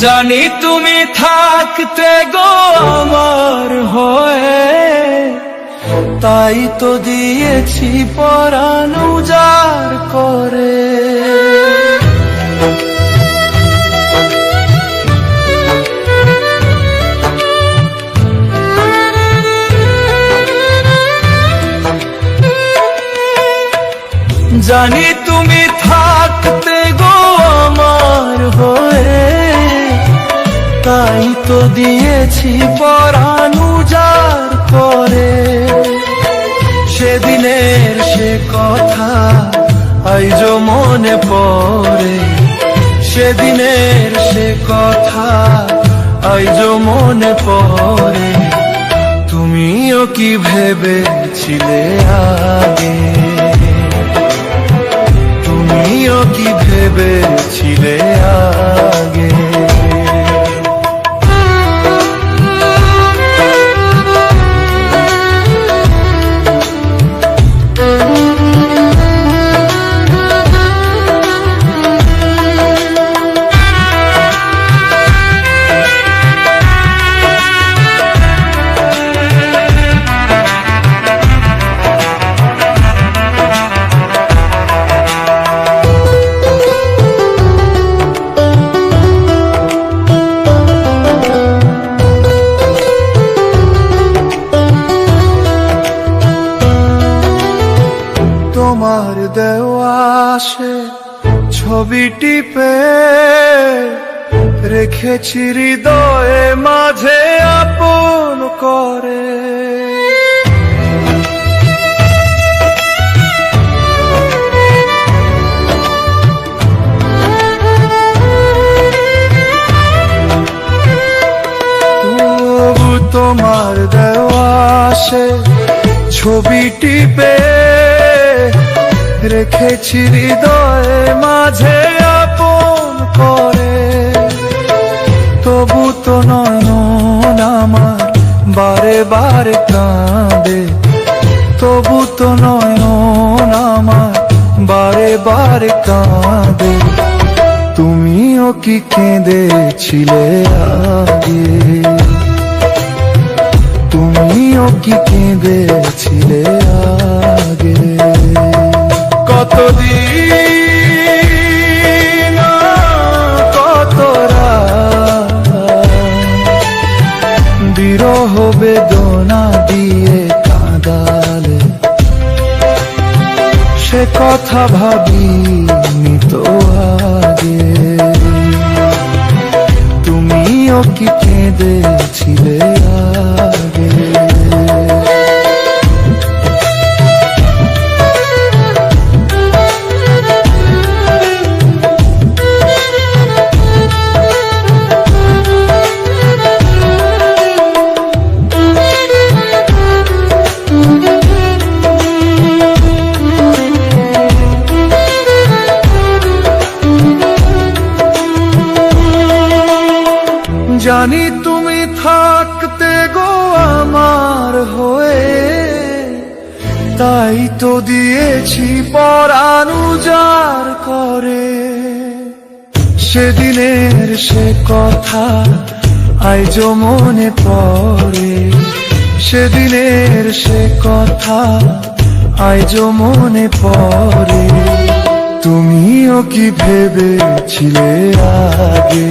জানি তুমি থাকতে গো আমার হয়ে, তাই তো দিয়েছি পরাণ উজাড় করে। জানি তুমি থাকতে গো আমার হয়ে, তাই তো দিয়েছি পরাণ উজাড় করে। সেদিনের সে কথা আইজো মনে পড়ে, সেদিনের সে কথা আইজো মনে পড়ে। তুমিও কি ভেবেছিলে আগে, তুমিও কি ভেবেছিলে আগে। তোমার দেওয়া সে ছবি টিপে রেখেছি হৃদয়ে মাঝে আপন করে। তোমার দেওয়া সে ছবি টিপে রেখেছি হৃদয়ে মাঝে আপন করে। তবু তো নয়ন আমার বারে বারে কাঁদে, তবু তো নয়ন আমার বারে বারে কাঁদে। তুমিও কি কেঁদেছিলে আগে, তুমিও কি কেঁদেছিলে আগে। কতদিন কত রাত বিরহ বেদনা দিয়ে কাঁদালে, সে কথা ভাবিনি তো আগে। তুমিও কি কেঁদেছিলে আগে। জানি তুমি থাকতে গো আমার হয়ে, তাই তো দিয়েছি পরাণ উজাড় করে। সেদিনের সে কথা আইজো মনে পড়ে, সেদিনের সে কথা আইজো মনে পড়ে। তুমিও কি ভেবেছিলে আগে,